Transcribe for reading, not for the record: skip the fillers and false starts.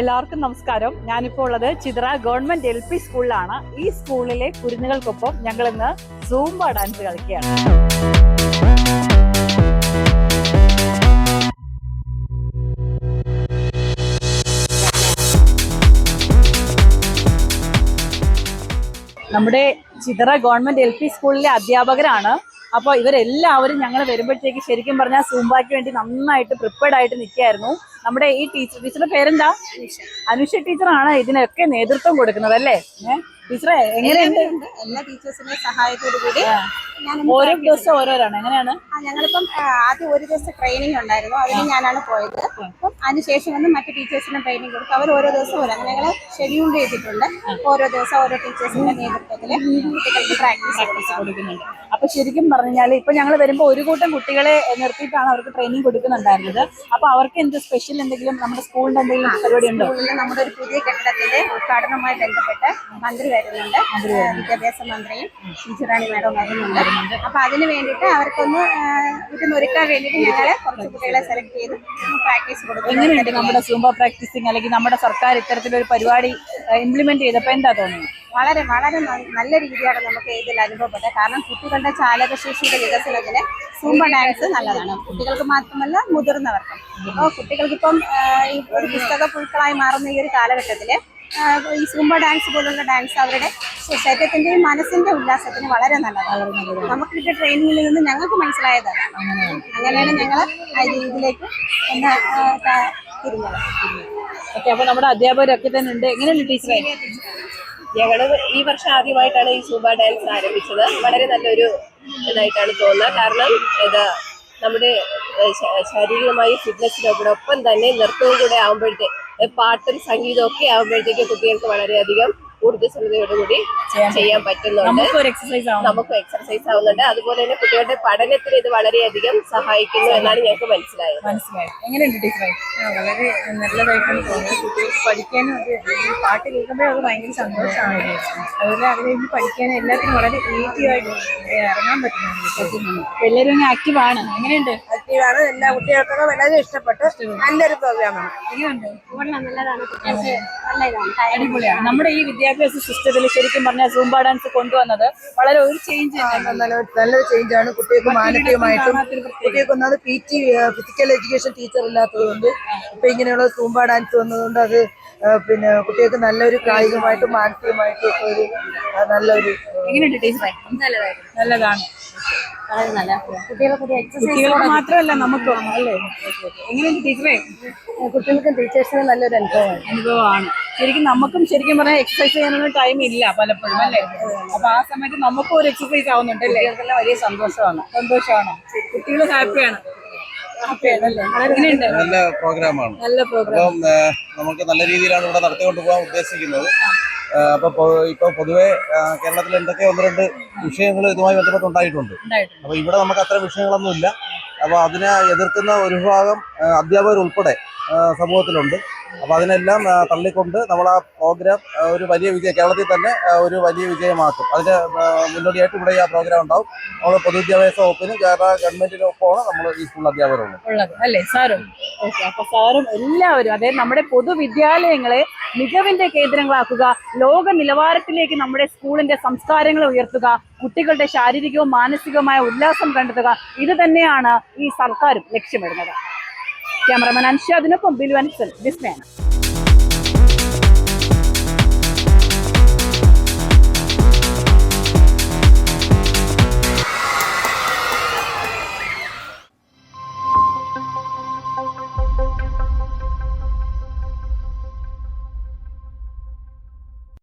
എല്ലാവർക്കും നമസ്കാരം. ഞാനിപ്പോൾ ഉള്ളത് ചിത്ര ഗവൺമെന്റ് LP സ്കൂളിലാണ്. ഈ സ്കൂളിലെ കുരുന്നുകൾക്കൊപ്പം ഞങ്ങൾ ഇന്ന് സൂംബ ഡാൻസ് കളിക്കുകയാണ്. നമ്മുടെ ചിത്ര ഗവൺമെന്റ് LP സ്കൂളിലെ അധ്യാപകരാണ്. അപ്പോൾ ഇവരെല്ലാവരും ഞങ്ങൾ വരുമ്പോഴത്തേക്ക് ശരിക്കും പറഞ്ഞാൽ സൂംബയ്ക്ക് വേണ്ടി നന്നായിട്ട് പ്രിപ്പയർഡ് ആയിട്ട് നിൽക്കുകയായിരുന്നു. നമ്മുടെ ഈ ടീച്ചറുടെ പേരെന്താ? അനുഷ ടീച്ചറാണ് ഇതിനൊക്കെ നേതൃത്വം കൊടുക്കുന്നത് അല്ലേ? ടീച്ചറെ എങ്ങനെയുണ്ട്? എല്ലാ ടീച്ചേഴ്സിന്റെ സഹായത്തോടു കൂടി ഓരോ ദിവസം ഓരോരാണ്. എങ്ങനെയാണ്? ഞങ്ങളിപ്പം ആദ്യം ഒരു ദിവസം ട്രെയിനിങ് ഉണ്ടായിരുന്നു, അതിന് ഞാനാണ് പോയത്. അപ്പം അതിനുശേഷം വന്ന് മറ്റു ടീച്ചേഴ്സിന് ട്രെയിനിങ് കൊടുക്കും. അവർ ഓരോ ദിവസം ഓരോ ഞങ്ങൾ ഷെഡ്യൂൾ ചെയ്തിട്ടുണ്ട്. ഓരോ ദിവസം ഓരോ ടീച്ചേഴ്സിന്റെ നേതൃത്വത്തിൽ കുട്ടികൾക്ക് പ്രാക്ടീസ് കൊടുക്കുന്നുണ്ട്. അപ്പൊ ശരിക്കും പറഞ്ഞാൽ ഇപ്പൊ ഞങ്ങൾ വരുമ്പോൾ ഒരു കൂട്ടം കുട്ടികളെ നിർത്തിയിട്ടാണ് അവർക്ക് ട്രെയിനിങ് കൊടുക്കുന്നുണ്ടായിരുന്നത്. അപ്പൊ അവർക്ക് എന്ത് സ്പെഷ്യൽ എന്തെങ്കിലും നമ്മുടെ സ്കൂളിന്റെ എന്തെങ്കിലും പരിപാടി ഉണ്ടോ? സ്കൂളിൽ നമ്മുടെ ഒരു പുതിയ കെട്ടിടത്തിന്റെ ഉദ്ഘാടനവുമായി ബന്ധപ്പെട്ട് മന്ത്രി വരുന്നുണ്ട്. വിദ്യാഭ്യാസ മന്ത്രിയും ടീച്ചറാണി മാഡം വരുന്നുണ്ട്. അപ്പൊ അതിന് വേണ്ടിയിട്ട് അവർക്കൊന്ന് ഒരുക്കാൻ വേണ്ടിയിട്ട് ഞങ്ങളെ കുറച്ച് കുട്ടികളെ സെലക്ട് ചെയ്ത് പ്രാക്ടീസ് കൊടുക്കും. എങ്ങനെയുണ്ട് നമ്മുടെ സൂംബ പ്രാക്ടീസിങ്, അല്ലെങ്കിൽ നമ്മുടെ സർക്കാർ ഇത്തരത്തിലൊരു പരിപാടി ഇംപ്ലിമെന്റ് ചെയ്തപ്പോൾ എന്താ തോന്നുന്നത്? വളരെ വളരെ നല്ല രീതിയാണ് നമുക്ക് ഇതിൽ അനുഭവപ്പെട്ടത്. കാരണം കുട്ടികളുടെ ചാലകശേഷിയുടെ വികസനത്തിന് സൂംബ ഡാൻസ് നല്ലതാണ്. കുട്ടികൾക്ക് മാത്രമല്ല മുതിർന്നവർക്കും. അപ്പോൾ കുട്ടികൾക്കിപ്പം ഈ ഒരു പുസ്തക പുഴുക്കളായി മാറുന്ന ഈ ഒരു കാലഘട്ടത്തിൽ ഈ സൂംബ ഡാൻസ് പോലുള്ള ഡാൻസ് അവരുടെ ശരീരത്തിന്റെയും മനസ്സിന്റെ ഉല്ലാസത്തിന് വളരെ നല്ലതാണ്. നമുക്ക് കിട്ടിയ ട്രെയിനിങ്ങിൽ നിന്ന് ഞങ്ങൾക്ക് മനസ്സിലായതാണ്. അങ്ങനെയാണ് ഞങ്ങൾ ആ രീതിയിലേക്ക് ഒന്ന് തിരിഞ്ഞത്. ഓക്കെ, അപ്പൊ നമ്മുടെ അധ്യാപകരൊക്കെ തന്നെ ഉണ്ട്. എങ്ങനെയുണ്ട് ടീച്ചറെ? ഞങ്ങള് ഈ വർഷം ആദ്യമായിട്ടാണ് ഈ സൂംബ ഡാൻസ് ആരംഭിച്ചത്. വളരെ നല്ലൊരു ഇതായിട്ടാണ് തോന്നുന്നത്. കാരണം ഇത് നമ്മുടെ ശാരീരികമായി ഫിറ്റ്നസിനോടൊപ്പം തന്നെ നൃത്തവും കൂടെ ആകുമ്പോഴത്തേക്ക് പാട്ടും സംഗീതവും ഒക്കെ ആകുമ്പോഴത്തേക്ക് കുട്ടികൾക്ക് വളരെയധികം ഊർജ്ജസ്വലതയോടുകൂടി ചെയ്യാൻ പറ്റുന്നുണ്ട്. നമുക്കും എക്സർസൈസ് ആവുന്നുണ്ട്. അതുപോലെ തന്നെ കുട്ടികളുടെ പഠനത്തിന് ഇത് വളരെയധികം സഹായിക്കുന്നു എന്നാണ് ഞങ്ങൾക്ക് മനസ്സിലായത്. എങ്ങനെയുണ്ട് ടീച്ചറെ? വളരെ നല്ലതായിട്ടാണ് തോന്നുന്നത്. കുട്ടികൾക്ക് പഠിക്കാനും പാട്ട് കേൾക്കുമ്പോഴേ അത് ഭയങ്കര സന്തോഷമാണ്. അതുപോലെ അത് കഴിഞ്ഞ് പഠിക്കാനും എല്ലാത്തിനും വളരെ ക്രിയേറ്റീവായിട്ട് ഇറങ്ങാൻ പറ്റുന്നുണ്ട്. എല്ലാവരും ആക്റ്റീവാണ്. എങ്ങനെയുണ്ട്? ആക്റ്റീവാണ്. എല്ലാ കുട്ടികൾക്കൊക്കെ വളരെ ഇഷ്ടപ്പെട്ട് നല്ലൊരു പ്രോഗ്രാമാണ്. എങ്ങനെയുണ്ട്? നല്ലതാണ്. കുട്ടികൾക്ക് നല്ല ഇതാണ്. അടിപൊളിയാണ്. നമ്മുടെ ഈ വിദ്യാഭ്യാസ സിസ്റ്റത്തിൽ ശരിക്കും പറഞ്ഞാൽ സൂംബ ഡാൻസ് കൊണ്ടുവന്നത് വളരെ ഒരു ചേഞ്ച്, നല്ലൊരു ചേഞ്ചാണ്. കുട്ടികൾക്ക് മാനസികമായിട്ടും കുട്ടികൾക്ക് ഒന്നാമത് PT ഫിസിക്കൽ എഡ്യൂക്കേഷൻ ടീച്ചർ ഇല്ലാത്തതുകൊണ്ട് ഇപ്പൊ ഇങ്ങനെയുള്ള സൂംബ ഡാൻസ് വന്നതുകൊണ്ട് അത് പിന്നെ കുട്ടികൾക്ക് നല്ലൊരു കായികമായിട്ടും മാനസികമായിട്ടും ഒക്കെ ഒരു നല്ലൊരു. എങ്ങനെയുണ്ട് ടീച്ചറെ? നല്ലതാണ്. കുട്ടികൾക്ക് മാത്രമല്ല നമുക്കും അല്ലേ? എങ്ങനെയുണ്ട് ടീച്ചറെ? കുട്ടികൾക്കും ടീച്ചേഴ്സിനും നല്ലൊരു അനുഭവമാണ്. ശരിക്കും നമുക്കും ശരിക്കും പറഞ്ഞാൽ എക്സസൈസ് ചെയ്യാനൊന്നും ടൈം ഇല്ല പലപ്പോഴും അല്ലേ? അപ്പൊ ആ സമയത്ത് നമുക്കും ഒരു എക്സസൈസ് ആവുന്നുണ്ട് അല്ലേ? വലിയ സന്തോഷമാണ്. കുട്ടികൾ ഹാപ്പിയാണ്. നല്ല പ്രോഗ്രാമാണ്. അപ്പം നമുക്ക് നല്ല രീതിയിലാണ് ഇവിടെ നടത്തിക്കൊണ്ട് പോകാൻ ഉദ്ദേശിക്കുന്നത്. അപ്പൊ ഇപ്പൊ പൊതുവെ കേരളത്തിൽ എന്തൊക്കെ ഒന്ന് രണ്ട് വിഷയങ്ങൾ ഇതുമായി ബന്ധപ്പെട്ടുണ്ടായിട്ടുണ്ട്. അപ്പൊ ഇവിടെ നമുക്ക് അത്തരം വിഷയങ്ങളൊന്നും ഇല്ല. അപ്പൊ അതിനെ എതിർക്കുന്ന ഒരു വിഭാഗം അധ്യാപകർ ഉൾപ്പെടെ സമൂഹത്തിലുണ്ട്. അപ്പൊ അതിനെല്ലാം തള്ളിക്കൊണ്ട് നമ്മൾ ആ പ്രോഗ്രാം ഒരു വലിയ വിജയം, കേരളത്തിൽ തന്നെ ഒരു വലിയ വിജയമാക്കും. അതിന് മുന്നോടിയായിട്ട് ഇവിടെ ആ പ്രോഗ്രാം ഉണ്ടാവും. നമ്മൾ പൊതുവിദ്യാഭ്യാസ വകുപ്പിനും കേരള ഗവൺമെന്റിനൊപ്പമാണ് നമ്മൾ ഈ സ്കൂൾ അധ്യാപകരുള്ളത് അല്ലേ സാറും? ഓക്കെ, അപ്പൊ സാറും എല്ലാവരും അതായത് നമ്മുടെ പൊതുവിദ്യാലയങ്ങളെ മികവിന്റെ കേന്ദ്രങ്ങളാക്കുക, ലോക നിലവാരത്തിലേക്ക് നമ്മുടെ സ്കൂളിന്റെ സംസ്കാരങ്ങൾ ഉയർത്തുക, കുട്ടികളുടെ ശാരീരികവും മാനസികവുമായ ഉല്ലാസം കണ്ടെത്തുക, ഇത് തന്നെയാണ് ഈ സർക്കാരും ലക്ഷ്യമിടുന്നത്. ക്യാമറമാൻ അൻഷാദിനൊപ്പം ബിലുവൻസൽ വിസ്മയാണ്.